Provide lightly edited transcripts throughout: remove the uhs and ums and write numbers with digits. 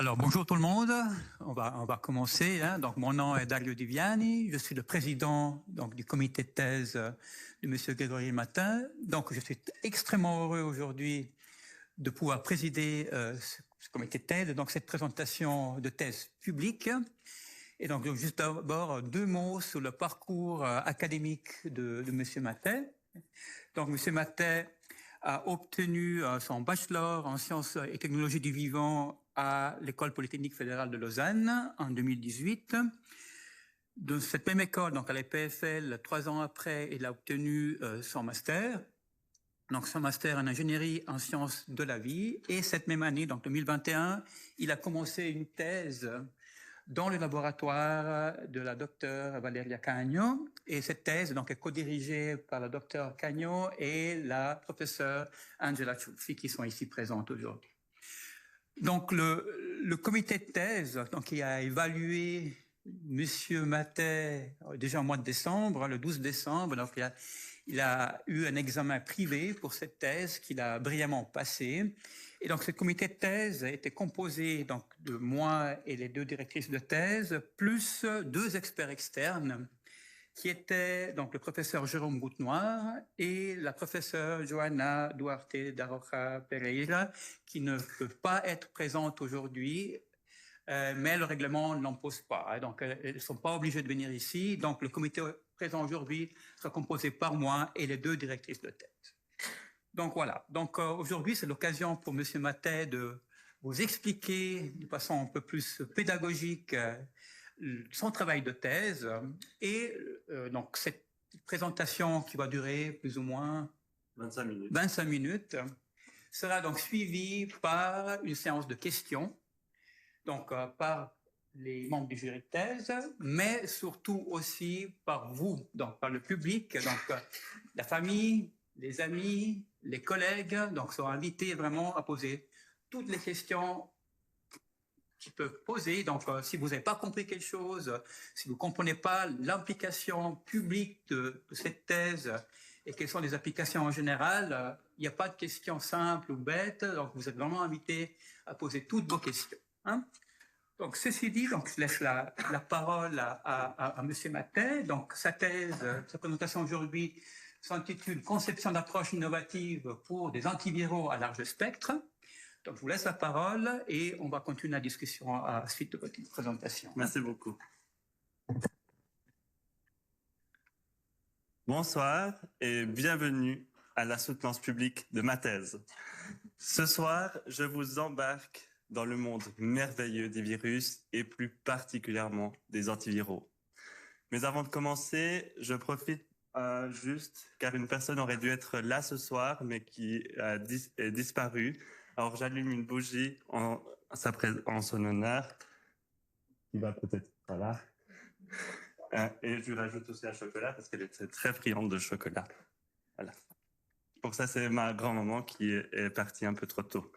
Alors, bonjour tout le monde. On va commencer. Donc, mon nom est Dario Diviani. Je suis le président du comité de thèse de Monsieur Grégory Matin. Donc, je suis extrêmement heureux aujourd'hui de pouvoir présider ce comité de thèse, donc cette présentation de thèse publique. Et donc, juste d'abord, deux mots sur le parcours académique de Monsieur Matin. Donc, Monsieur Matin a obtenu son bachelor en sciences et technologies du vivant à l'École polytechnique fédérale de Lausanne en 2018. De cette même école, donc à l'EPFL, 3 ans après, il a obtenu son master. Donc son master en ingénierie en sciences de la vie. Et cette même année, donc 2021, il a commencé une thèse dans le laboratoire de la docteure Valeria Cagno. Et cette thèse donc, est co-dirigée par la docteure Cagno et la professeure Angela Ciuffi, qui sont ici présentes aujourd'hui. Donc, le comité de thèse donc, qui a évalué Monsieur Matet déjà au mois de décembre, le 12 décembre, donc il a eu un examen privé pour cette thèse qu'il a brillamment passé. Et donc, ce comité de thèse a été composé donc, de moi et les deux directrices de thèse, plus deux experts externes, qui étaient donc le professeur Jérôme Goutenoir et la professeure Joana Duarte da Pereira, qui ne peut pas être présente aujourd'hui, mais le règlement ne l'impose pas. Donc, elles ne sont pas obligées de venir ici. Donc, le comité présent aujourd'hui sera composé par moi et les deux directrices de thèse. Donc, voilà. Donc, aujourd'hui, c'est l'occasion pour Monsieur Matet de vous expliquer de façon un peu plus pédagogique son travail de thèse. Et donc, cette présentation qui va durer plus ou moins 25 minutes sera donc suivie par une séance de questions, donc par les membres du jury de thèse, mais surtout aussi par vous, donc par le public, donc la famille, les amis, les collègues, donc sont invités vraiment à poser toutes les questions qui peuvent poser. Donc, si vous n'avez pas compris quelque chose, si vous ne comprenez pas l'implication publique de cette thèse et quelles sont les applications en général, il n'y a pas de questions simples ou bêtes. Donc, vous êtes vraiment invité à poser toutes vos questions. Hein? Donc, ceci dit, donc, je laisse la parole à Monsieur Matet. Donc, sa thèse, sa présentation aujourd'hui s'intitule « Conception d'approche innovative pour des antiviraux à large spectre ». Donc, je vous laisse la parole et on va continuer la discussion à la suite de votre présentation. Merci beaucoup. Bonsoir et bienvenue à la soutenance publique de ma thèse. Ce soir, je vous embarque dans le monde merveilleux des virus et plus particulièrement des antiviraux. Mais avant de commencer, je profite juste car une personne aurait dû être là ce soir mais qui est disparue. Alors j'allume une bougie en son honneur. Il va peut-être voilà. Et je lui rajoute aussi un chocolat parce qu'elle était très friande de chocolat. Voilà. Pour ça, c'est ma grand-maman qui est partie un peu trop tôt.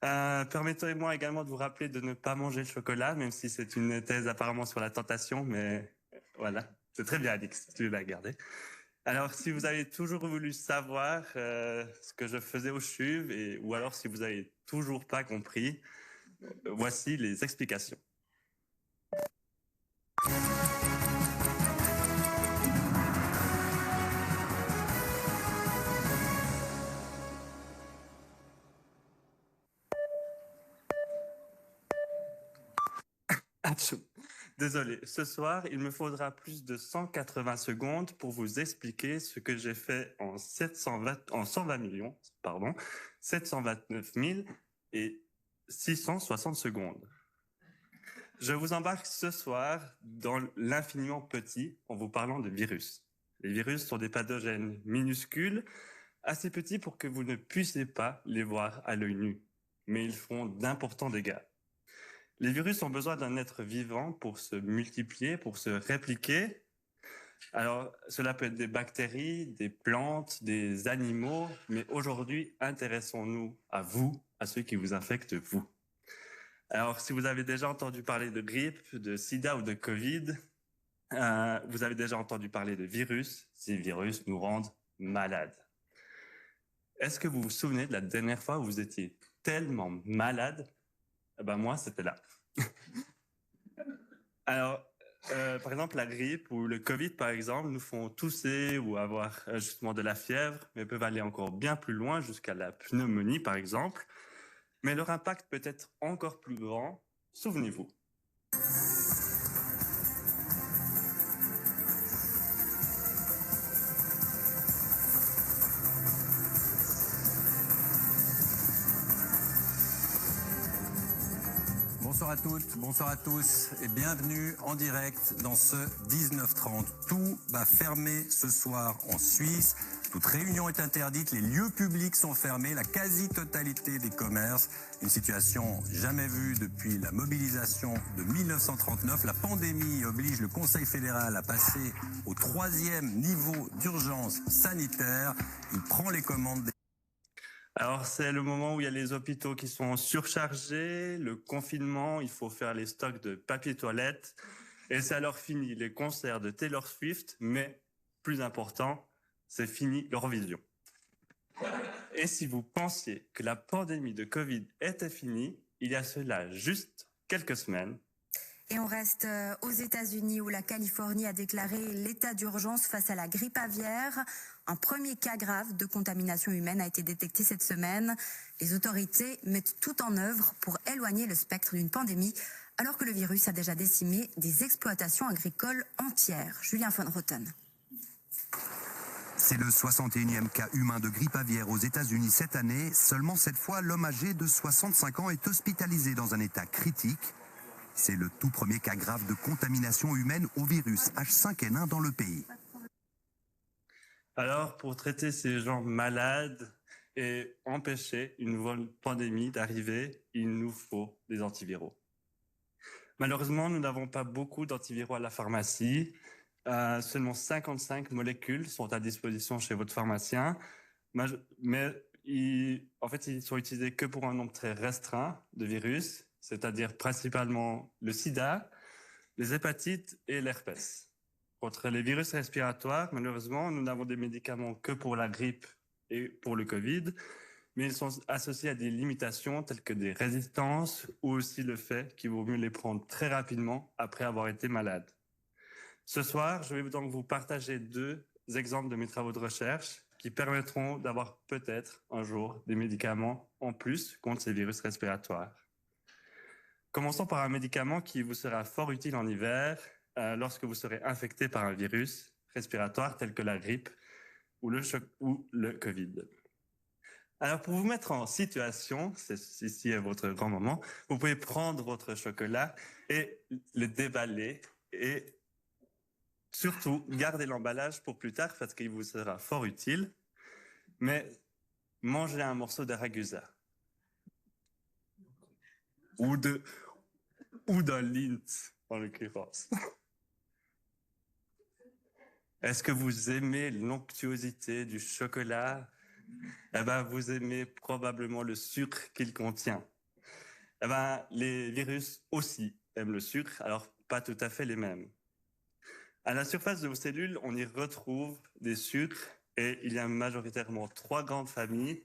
Permettez-moi également de vous rappeler de ne pas manger le chocolat, même si c'est une thèse apparemment sur la tentation, mais voilà. C'est très bien, Alix, tu l'as gardé. Alors, si vous avez toujours voulu savoir ce que je faisais au CHUV, ou alors si vous avez toujours pas compris, voici les explications. Désolé, ce soir, il me faudra plus de 180 secondes pour vous expliquer ce que j'ai fait en 129 660 secondes. Je vous embarque ce soir dans l'infiniment petit en vous parlant de virus. Les virus sont des pathogènes minuscules, assez petits pour que vous ne puissiez pas les voir à l'œil nu, mais ils font d'importants dégâts. Les virus ont besoin d'un être vivant pour se multiplier, pour se répliquer. Alors, cela peut être des bactéries, des plantes, des animaux, mais aujourd'hui, intéressons-nous à vous, à ceux qui vous infectent, vous. Alors, si vous avez déjà entendu parler de grippe, de sida ou de Covid, vous avez déjà entendu parler de virus. Ces virus nous rendent malades. Est-ce que vous vous souvenez de la dernière fois où vous étiez tellement malade Moi, c'était là. Alors, par exemple, la grippe ou le Covid, par exemple, nous font tousser ou avoir justement de la fièvre, mais peuvent aller encore bien plus loin jusqu'à la pneumonie, par exemple. Mais leur impact peut être encore plus grand, souvenez-vous. Bonsoir à toutes, bonsoir à tous et bienvenue en direct dans ce 19h30. Tout va fermer ce soir en Suisse. Toute réunion est interdite, les lieux publics sont fermés, la quasi-totalité des commerces. Une situation jamais vue depuis la mobilisation de 1939. La pandémie oblige le Conseil fédéral à passer au 3e niveau d'urgence sanitaire. Il prend les commandes des... Alors, c'est le moment où il y a les hôpitaux qui sont surchargés, le confinement, il faut faire les stocks de papier toilette. Et c'est alors fini les concerts de Taylor Swift, mais plus important, c'est fini l'Eurovision. Et si vous pensiez que la pandémie de Covid était finie, il y a cela juste quelques semaines. Et on reste aux États-Unis où la Californie a déclaré l'état d'urgence face à la grippe aviaire. Un premier cas grave de contamination humaine a été détecté cette semaine. Les autorités mettent tout en œuvre pour éloigner le spectre d'une pandémie, alors que le virus a déjà décimé des exploitations agricoles entières. Julien von Rotten. C'est le 61e cas humain de grippe aviaire aux États-Unis cette année. Seulement cette fois, l'homme âgé de 65 ans est hospitalisé dans un état critique. C'est le tout premier cas grave de contamination humaine au virus H5N1 dans le pays. Alors, pour traiter ces gens malades et empêcher une nouvelle pandémie d'arriver, il nous faut des antiviraux. Malheureusement, nous n'avons pas beaucoup d'antiviraux à la pharmacie. Seulement 55 molécules sont à disposition chez votre pharmacien, mais ils sont utilisés que pour un nombre très restreint de virus, c'est-à-dire principalement le sida, les hépatites et l'herpès. Contre les virus respiratoires, malheureusement, nous n'avons des médicaments que pour la grippe et pour le Covid, mais ils sont associés à des limitations telles que des résistances ou aussi le fait qu'il vaut mieux les prendre très rapidement après avoir été malade. Ce soir, je vais donc vous partager 2 exemples de mes travaux de recherche qui permettront d'avoir peut-être un jour des médicaments en plus contre ces virus respiratoires. Commençons par un médicament qui vous sera fort utile en hiver lorsque vous serez infecté par un virus respiratoire tel que la grippe ou le Covid. Alors, pour vous mettre en situation, ceci est votre grand moment, vous pouvez prendre votre chocolat et le déballer et surtout garder l'emballage pour plus tard parce qu'il vous sera fort utile. Mais mangez un morceau de ragusa ou d'un Lindt en l'occurrence. Est-ce que vous aimez l'onctuosité du chocolat? Vous aimez probablement le sucre qu'il contient. Les virus aussi aiment le sucre, alors pas tout à fait les mêmes. À la surface de vos cellules, on y retrouve des sucres et il y a majoritairement 3 grandes familles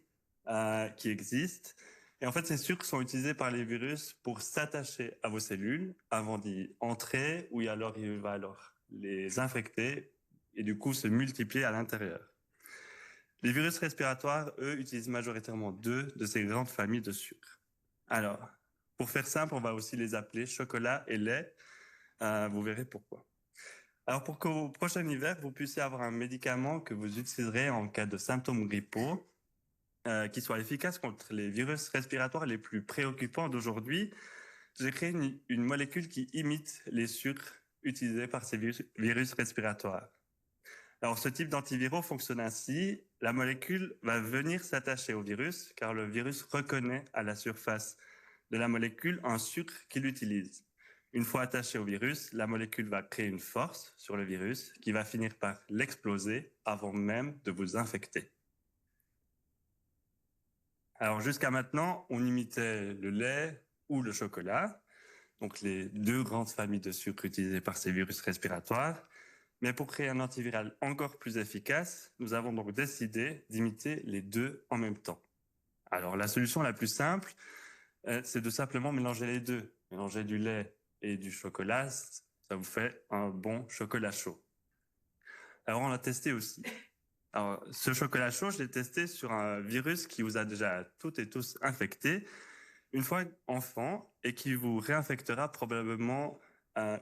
qui existent. Et en fait, ces sucres sont utilisés par les virus pour s'attacher à vos cellules avant d'y entrer, ou alors il va alors les infecter et du coup se multiplier à l'intérieur. Les virus respiratoires, eux, utilisent majoritairement 2 de ces grandes familles de sucres. Alors, pour faire simple, on va aussi les appeler chocolat et lait. Vous verrez pourquoi. Alors, pour qu'au prochain hiver, vous puissiez avoir un médicament que vous utiliserez en cas de symptômes grippaux, qui soit efficace contre les virus respiratoires les plus préoccupants d'aujourd'hui, j'ai créé une molécule qui imite les sucres utilisés par ces virus respiratoires. Alors, ce type d'antiviraux fonctionne ainsi. La molécule va venir s'attacher au virus, car le virus reconnaît à la surface de la molécule un sucre qu'il utilise. Une fois attachée au virus, la molécule va créer une force sur le virus qui va finir par l'exploser avant même de vous infecter. Alors, jusqu'à maintenant, on imitait le lait ou le chocolat, donc les 2 grandes familles de sucres utilisées par ces virus respiratoires. Mais pour créer un antiviral encore plus efficace, nous avons donc décidé d'imiter les 2 en même temps. Alors, la solution la plus simple, c'est de simplement mélanger les deux. Mélanger du lait et du chocolat, ça vous fait un bon chocolat chaud. Alors, on l'a testé aussi. Alors, ce chocolat chaud, je l'ai testé sur un virus qui vous a déjà toutes et tous infecté une fois enfant et qui vous réinfectera probablement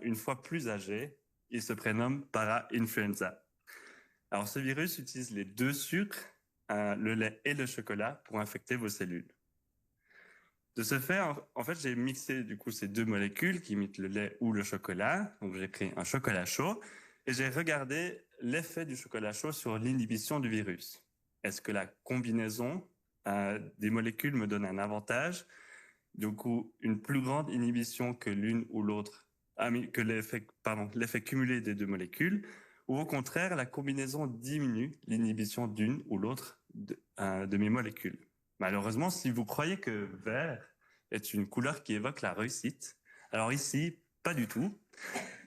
une fois plus âgé. Il se prénomme para-influenza. Alors, ce virus utilise les deux sucres, le lait et le chocolat, pour infecter vos cellules. De ce fait, en fait, j'ai mixé du coup ces deux molécules qui imitent le lait ou le chocolat. Donc, j'ai créé un chocolat chaud et j'ai regardé l'effet du chocolat chaud sur l'inhibition du virus. Est-ce que la combinaison des molécules me donne un avantage? Du coup, une plus grande inhibition que l'une ou l'autre, que l'effet cumulé des deux molécules, ou au contraire, la combinaison diminue l'inhibition d'une ou l'autre de mes molécules. Malheureusement, si vous croyez que vert est une couleur qui évoque la réussite, alors ici, pas du tout.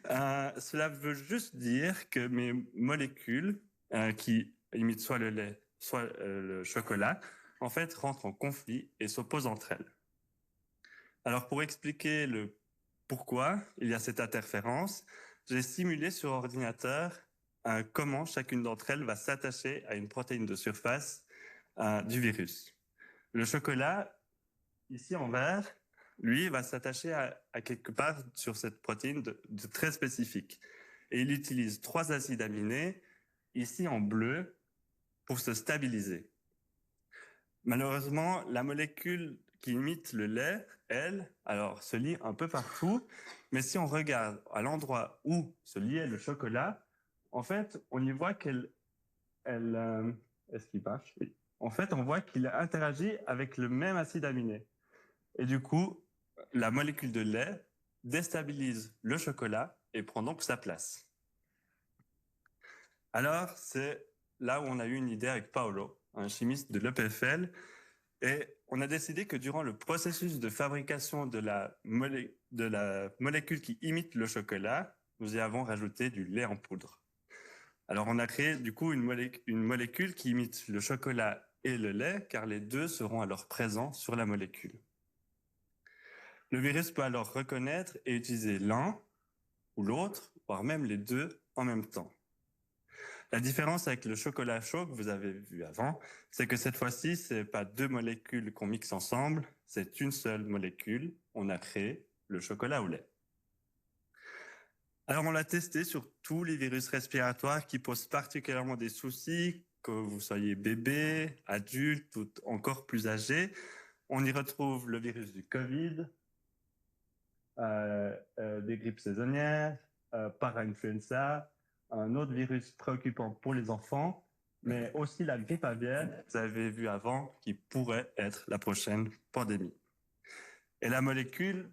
Cela veut juste dire que mes molécules qui imitent soit le lait, soit le chocolat, en fait, rentrent en conflit et s'opposent entre elles. Alors, pour expliquer le pourquoi il y a cette interférence, j'ai simulé sur ordinateur comment chacune d'entre elles va s'attacher à une protéine de surface du virus. Le chocolat, ici en vert, lui, va s'attacher à quelque part sur cette protéine de très spécifique. Et il utilise 3 acides aminés, ici en bleu, pour se stabiliser. Malheureusement, la molécule qui imite le lait, elle, alors se lie un peu partout, mais si on regarde à l'endroit où se liait le chocolat, en fait, on y voit est-ce qu'il marche? Oui. En fait, on voit qu'il interagit avec le même acide aminé. Et du coup, la molécule de lait déstabilise le chocolat et prend donc sa place. Alors, c'est là où on a eu une idée avec Paolo, un chimiste de l'EPFL, et on a décidé que durant le processus de fabrication de la molécule qui imite le chocolat, nous y avons rajouté du lait en poudre. Alors, on a créé du coup une molécule qui imite le chocolat et le lait, car les deux seront alors présents sur la molécule. Le virus peut alors reconnaître et utiliser l'un ou l'autre, voire même les deux en même temps. La différence avec le chocolat chaud que vous avez vu avant, c'est que cette fois-ci, c'est pas 2 molécules qu'on mixe ensemble, c'est une seule molécule. On a créé le chocolat au lait. Alors, on l'a testé sur tous les virus respiratoires qui posent particulièrement des soucis, que vous soyez bébé, adulte ou encore plus âgé. On y retrouve le virus du Covid, des grippes saisonnières, para-influenza, un autre virus préoccupant pour les enfants, mais aussi la grippe aviaire, vous avez vu avant, qui pourrait être la prochaine pandémie. Et la molécule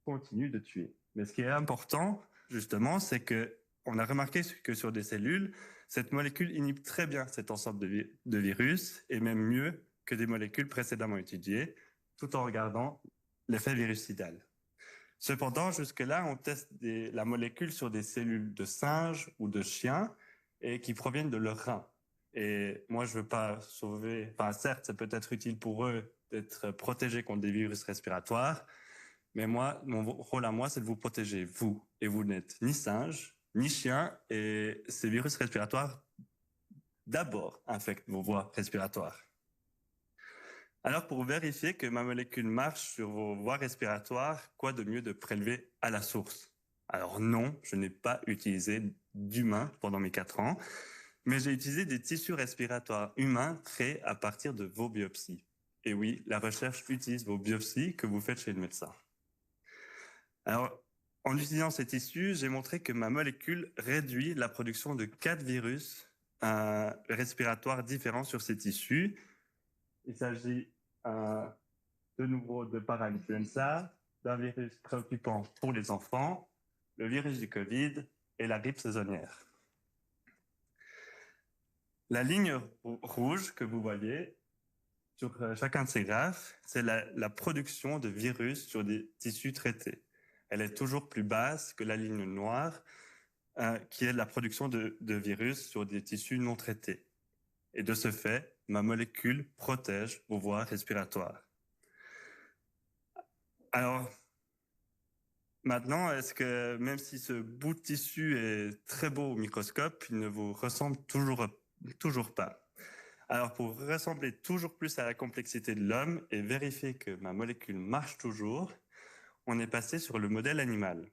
continue de tuer. Mais ce qui est important, justement, c'est que on a remarqué que sur des cellules, cette molécule inhibe très bien cet ensemble de virus, et même mieux que des molécules précédemment étudiées, tout en regardant l'effet virucidal. Cependant, jusque-là, on teste la molécule sur des cellules de singes ou de chiens et qui proviennent de leurs reins. Et moi, je veux pas sauver, enfin, certes, c'est peut-être utile pour eux d'être protégés contre des virus respiratoires, mais moi, mon rôle à moi, c'est de vous protéger, vous. Et vous n'êtes ni singe, ni chien, et ces virus respiratoires, d'abord, infectent vos voies respiratoires. Alors, pour vérifier que ma molécule marche sur vos voies respiratoires, quoi de mieux de prélever à la source? Alors non, je n'ai pas utilisé d'humains pendant mes 4 ans, mais j'ai utilisé des tissus respiratoires humains créés à partir de vos biopsies. Et oui, la recherche utilise vos biopsies que vous faites chez le médecin. Alors, en utilisant ces tissus, j'ai montré que ma molécule réduit la production de 4 virus respiratoires différents sur ces tissus. Il s'agit de nouveau de para-influenza, d'un virus préoccupant pour les enfants, le virus du Covid et la grippe saisonnière. La ligne rouge que vous voyez sur chacun de ces graphes, c'est la production de virus sur des tissus traités. Elle est toujours plus basse que la ligne noire, qui est la production de virus sur des tissus non traités. Et de ce fait, ma molécule protège vos voies respiratoires. Alors, maintenant, est-ce que même si ce bout de tissu est très beau au microscope, il ne vous ressemble toujours pas? Alors, pour ressembler toujours plus à la complexité de l'homme et vérifier que ma molécule marche toujours, on est passé sur le modèle animal.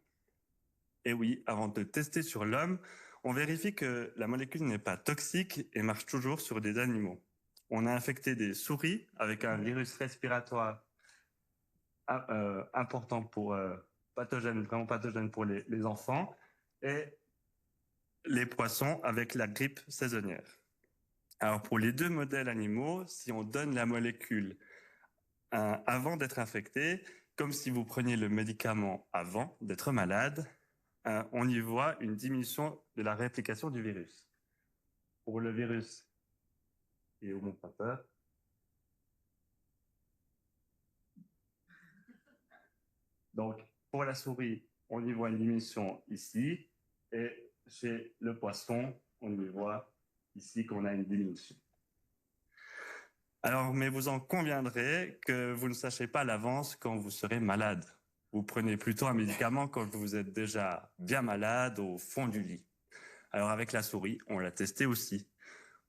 Et oui, avant de tester sur l'homme, on vérifie que la molécule n'est pas toxique et marche toujours sur des animaux. On a infecté des souris avec un virus respiratoire important pour pathogène, vraiment pathogène pour les enfants, et les poissons avec la grippe saisonnière. Alors pour les deux modèles animaux, si on donne la molécule avant d'être infecté, comme si vous preniez le médicament avant d'être malade, on y voit une diminution de la réplication du virus. Pour le virus et au montrateur, donc pour la souris, on y voit une diminution ici, et chez le poisson, on y voit ici qu'on a une diminution. Alors, mais vous en conviendrez que vous ne sachez pas à l'avance quand vous serez malade. Vous prenez plutôt un médicament quand vous êtes déjà bien malade au fond du lit. Alors avec la souris, on l'a testé aussi.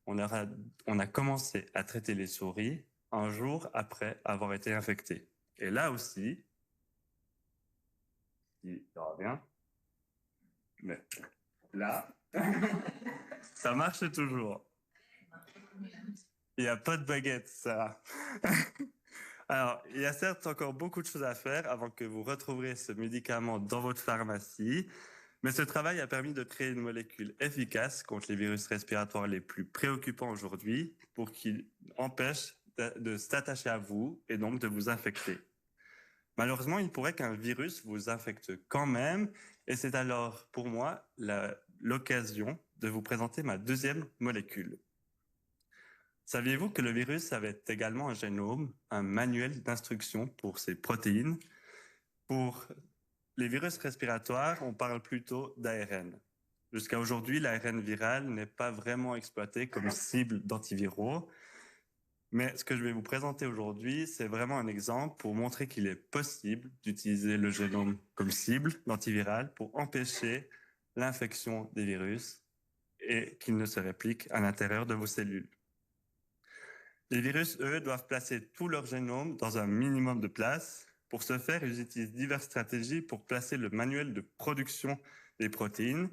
On a commencé à traiter les souris un jour après avoir été infecté. Et là aussi, il y aura bien, mais là, ça marche toujours. Il n'y a pas de baguette, ça. Alors, il y a certes encore beaucoup de choses à faire avant que vous retrouverez ce médicament dans votre pharmacie, mais ce travail a permis de créer une molécule efficace contre les virus respiratoires les plus préoccupants aujourd'hui pour qu'ils empêchent de s'attacher à vous et donc de vous infecter. Malheureusement, il pourrait qu'un virus vous infecte quand même, et c'est alors pour moi l'occasion de vous présenter ma deuxième molécule. Saviez-vous que le virus avait également un génome, un manuel d'instruction pour ses protéines? Pour les virus respiratoires, on parle plutôt d'ARN. Jusqu'à aujourd'hui, l'ARN viral n'est pas vraiment exploité comme cible d'antiviraux. Mais ce que je vais vous présenter aujourd'hui, c'est vraiment un exemple pour montrer qu'il est possible d'utiliser le génome comme cible d'antiviral pour empêcher l'infection des virus et qu'ils ne se répliquent à l'intérieur de vos cellules. Les virus, eux, doivent placer tout leur génome dans un minimum de place. Pour ce faire, ils utilisent diverses stratégies pour placer le manuel de production des protéines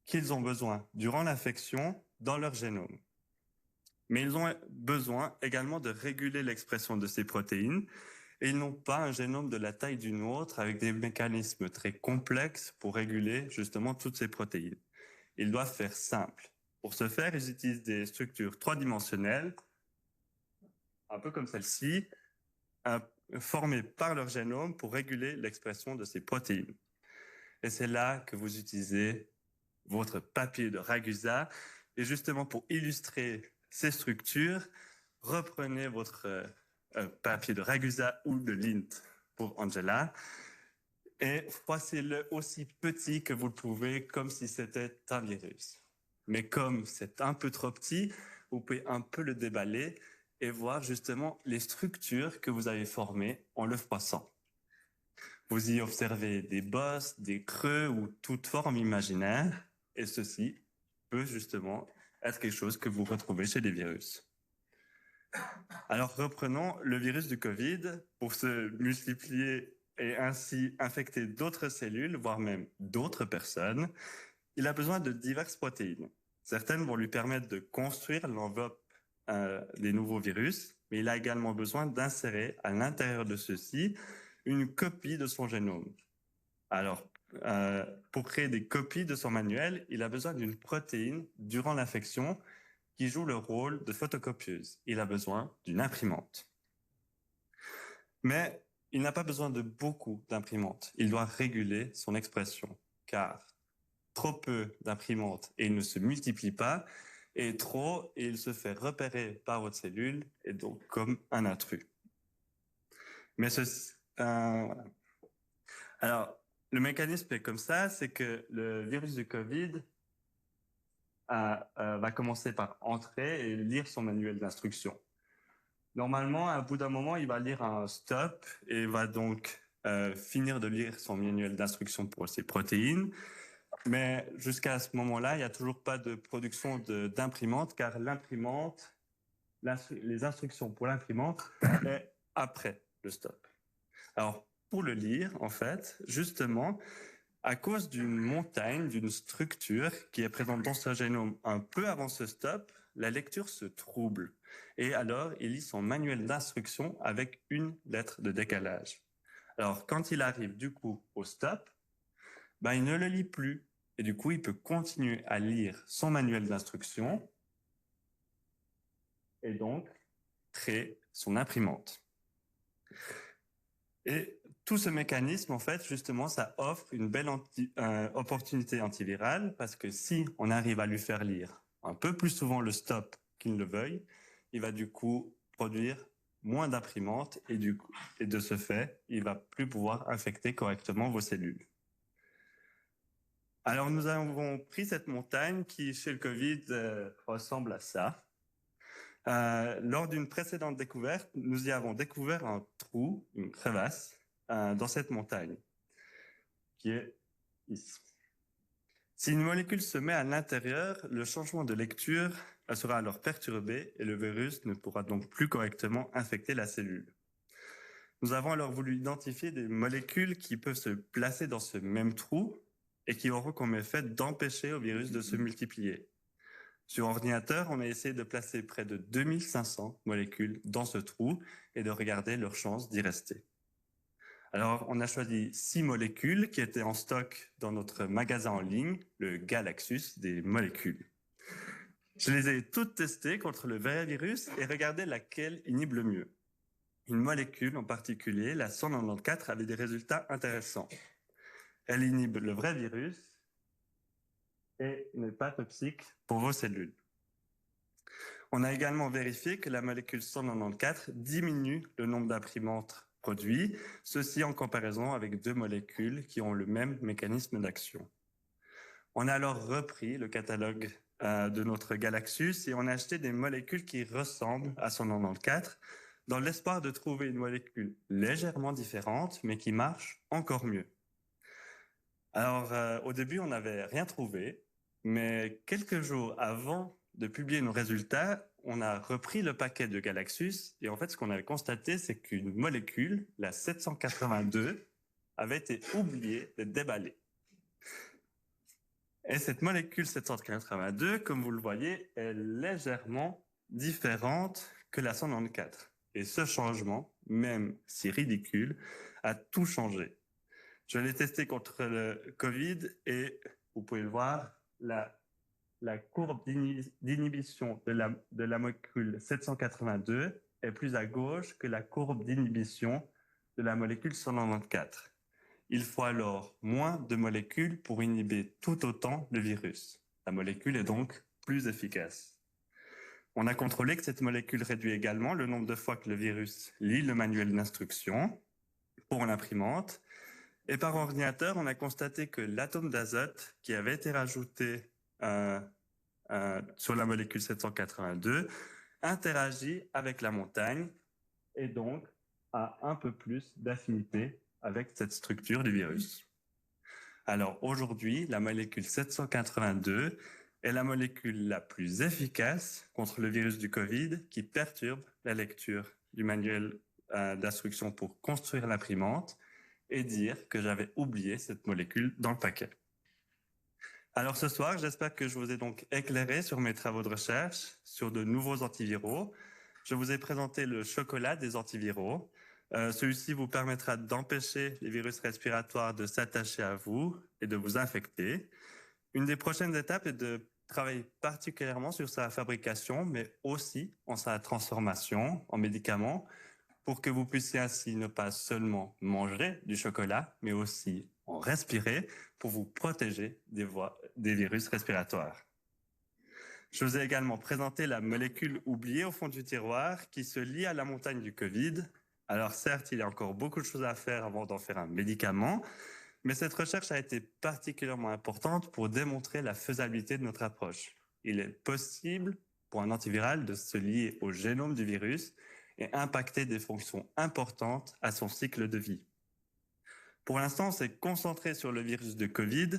qu'ils ont besoin durant l'infection dans leur génome. Mais ils ont besoin également de réguler l'expression de ces protéines et ils n'ont pas un génome de la taille du nôtre avec des mécanismes très complexes pour réguler justement toutes ces protéines. Ils doivent faire simple. Pour ce faire, ils utilisent des structures trois-dimensionnelles, un peu comme celle-ci, formées par leur génome pour réguler l'expression de ces protéines. Et c'est là que vous utilisez votre papier de Ragusa. Et justement, pour illustrer ces structures, reprenez votre papier de Ragusa ou de Lint pour Angela et froissez-le aussi petit que vous le pouvez, comme si c'était un virus. Mais comme c'est un peu trop petit, vous pouvez un peu le déballer et voir justement les structures que vous avez formées en le froissant. Vous y observez des bosses, des creux ou toute forme imaginaire, et ceci peut justement être quelque chose que vous retrouvez chez les virus. Alors reprenons le virus du Covid pour se multiplier et ainsi infecter d'autres cellules, voire même d'autres personnes. Il a besoin de diverses protéines. Certaines vont lui permettre de construire l'enveloppe des nouveaux virus, mais il a également besoin d'insérer à l'intérieur de ceux-ci une copie de son génome. Alors, pour créer des copies de son manuel, il a besoin d'une protéine durant l'infection qui joue le rôle de photocopieuse. Il a besoin d'une imprimante. Mais il n'a pas besoin de beaucoup d'imprimantes. Il doit réguler son expression, car trop peu d'imprimantes et il ne se multiplie pas, et trop, et il se fait repérer par votre cellule, et donc comme un intrus. Mais voilà. Alors, le mécanisme est comme ça, c'est que le virus du Covid va commencer par entrer et lire son manuel d'instruction. Normalement, à bout d'un moment, il va lire un stop et va donc finir de lire son manuel d'instruction pour ses protéines. Mais jusqu'à ce moment-là, il n'y a toujours pas de production d'imprimante, car l'imprimante, les instructions pour l'imprimante, est après le stop. Alors, pour le lire, en fait, justement, à cause d'une montagne, d'une structure qui est présente dans ce génome un peu avant ce stop, la lecture se trouble. Et alors, il lit son manuel d'instruction avec une lettre de décalage. Alors, quand il arrive du coup au stop, il ne le lit plus. Et du coup, il peut continuer à lire son manuel d'instruction et donc créer son imprimante. Et tout ce mécanisme, en fait, justement, ça offre une belle opportunité antivirale parce que si on arrive à lui faire lire un peu plus souvent le stop qu'il ne le veuille, il va du coup produire moins d'imprimantes et de ce fait, il va plus pouvoir infecter correctement vos cellules. Alors, nous avons pris cette montagne qui, chez le Covid, ressemble à ça. Lors d'une précédente découverte, nous y avons découvert un trou, une crevasse, dans cette montagne, qui est ici. Si une molécule se met à l'intérieur, le changement de lecture sera alors perturbé et le virus ne pourra donc plus correctement infecter la cellule. Nous avons alors voulu identifier des molécules qui peuvent se placer dans ce même trou et qui auront comme effet d'empêcher au virus de se multiplier. Sur ordinateur, on a essayé de placer près de 2500 molécules dans ce trou et de regarder leurs chances d'y rester. Alors, on a choisi 6 molécules qui étaient en stock dans notre magasin en ligne, le Galaxus des molécules. Je les ai toutes testées contre le vrai virus et regardé laquelle inhibe le mieux. Une molécule en particulier, la 194, avait des résultats intéressants. Elle inhibe le vrai virus et n'est pas toxique pour vos cellules. On a également vérifié que la molécule 194 diminue le nombre d'imprimantes produits, ceci en comparaison avec 2 molécules qui ont le même mécanisme d'action. On a alors repris le catalogue de notre Galaxus et on a acheté des molécules qui ressemblent à 194 dans l'espoir de trouver une molécule légèrement différente mais qui marche encore mieux. Alors, au début, on n'avait rien trouvé, mais quelques jours avant de publier nos résultats, on a repris le paquet de Galaxus et en fait, ce qu'on avait constaté, c'est qu'une molécule, la 782, avait été oubliée d'être déballée. Et cette molécule 782, comme vous le voyez, est légèrement différente que la 194. Et ce changement, même si ridicule, a tout changé. Je l'ai testé contre le Covid et vous pouvez le voir, la courbe d'inhibition de la molécule 782 est plus à gauche que la courbe d'inhibition de la molécule 194. Il faut alors moins de molécules pour inhiber tout autant le virus. La molécule est donc plus efficace. On a contrôlé que cette molécule réduit également le nombre de fois que le virus lit le manuel d'instruction pour l'imprimante. Et par ordinateur, on a constaté que l'atome d'azote qui avait été rajouté sur la molécule 782 interagit avec la montagne et donc a un peu plus d'affinité avec cette structure du virus. Alors aujourd'hui, la molécule 782 est la molécule la plus efficace contre le virus du Covid qui perturbe la lecture du manuel d'instruction pour construire l'imprimante et dire que j'avais oublié cette molécule dans le paquet. Alors ce soir, j'espère que je vous ai donc éclairé sur mes travaux de recherche sur de nouveaux antiviraux. Je vous ai présenté le chocolat des antiviraux. Celui-ci vous permettra d'empêcher les virus respiratoires de s'attacher à vous et de vous infecter. Une des prochaines étapes est de travailler particulièrement sur sa fabrication, mais aussi en sa transformation en médicament, pour que vous puissiez ainsi ne pas seulement manger du chocolat, mais aussi en respirer pour vous protéger des virus respiratoires. Je vous ai également présenté la molécule oubliée au fond du tiroir qui se lie à la montagne du Covid. Alors certes, il y a encore beaucoup de choses à faire avant d'en faire un médicament, mais cette recherche a été particulièrement importante pour démontrer la faisabilité de notre approche. Il est possible pour un antiviral de se lier au génome du virus et impacter des fonctions importantes à son cycle de vie. Pour l'instant, on s'est concentré sur le virus de Covid,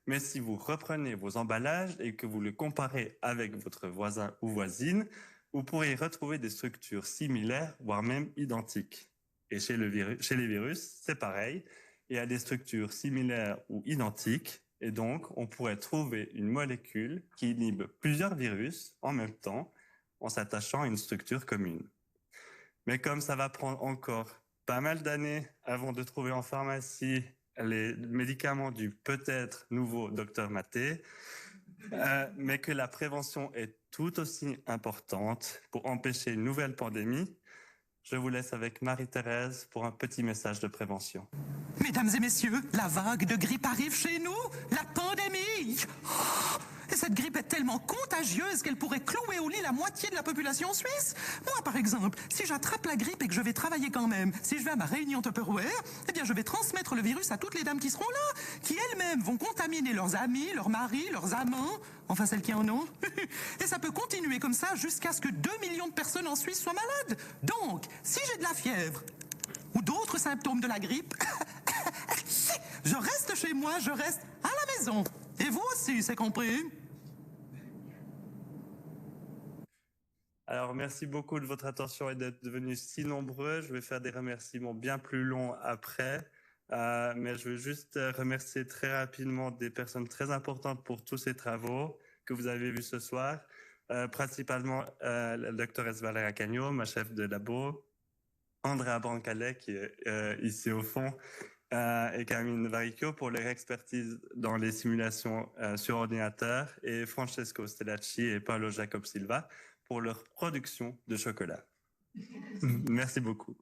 mais si vous reprenez vos emballages et que vous le comparez avec votre voisin ou voisine, vous pourrez retrouver des structures similaires, voire même identiques. Et chez les virus, c'est pareil. Il y a des structures similaires ou identiques, et donc on pourrait trouver une molécule qui inhibe plusieurs virus en même temps en s'attachant à une structure commune. Mais comme ça va prendre encore pas mal d'années avant de trouver en pharmacie les médicaments du peut-être nouveau docteur Maté, mais que la prévention est tout aussi importante pour empêcher une nouvelle pandémie, je vous laisse avec Marie-Thérèse pour un petit message de prévention. Mesdames et messieurs, la vague de grippe arrive chez nous, la pandémie. Oh, et cette grippe est tellement contagieuse qu'elle pourrait clouer au lit la moitié de la population suisse. Moi, par exemple, si j'attrape la grippe et que je vais travailler quand même, si je vais à ma réunion Tupperware, eh bien, je vais transmettre le virus à toutes les dames qui seront là, qui elles-mêmes vont contaminer leurs amis, leurs maris, leurs amants, enfin celles qui en ont. Et ça peut continuer comme ça jusqu'à ce que 2 millions de personnes en Suisse soient malades. Donc, si j'ai de la fièvre ou d'autres symptômes de la grippe, je reste chez moi, je reste à la maison. Et vous aussi, c'est compris? Alors, merci beaucoup de votre attention et d'être devenus si nombreux. Je vais faire des remerciements bien plus longs après. Mais je veux juste remercier très rapidement des personnes très importantes pour tous ces travaux que vous avez vus ce soir. Principalement la doctoresse Valéria Cagno, ma chef de labo, Andrea Brancallet, qui est ici au fond, et Carmine Varicchio pour leur expertise dans les simulations sur ordinateur, et Francesco Stellacci et Paolo Jacob Silva pour leur production de chocolat. Merci beaucoup.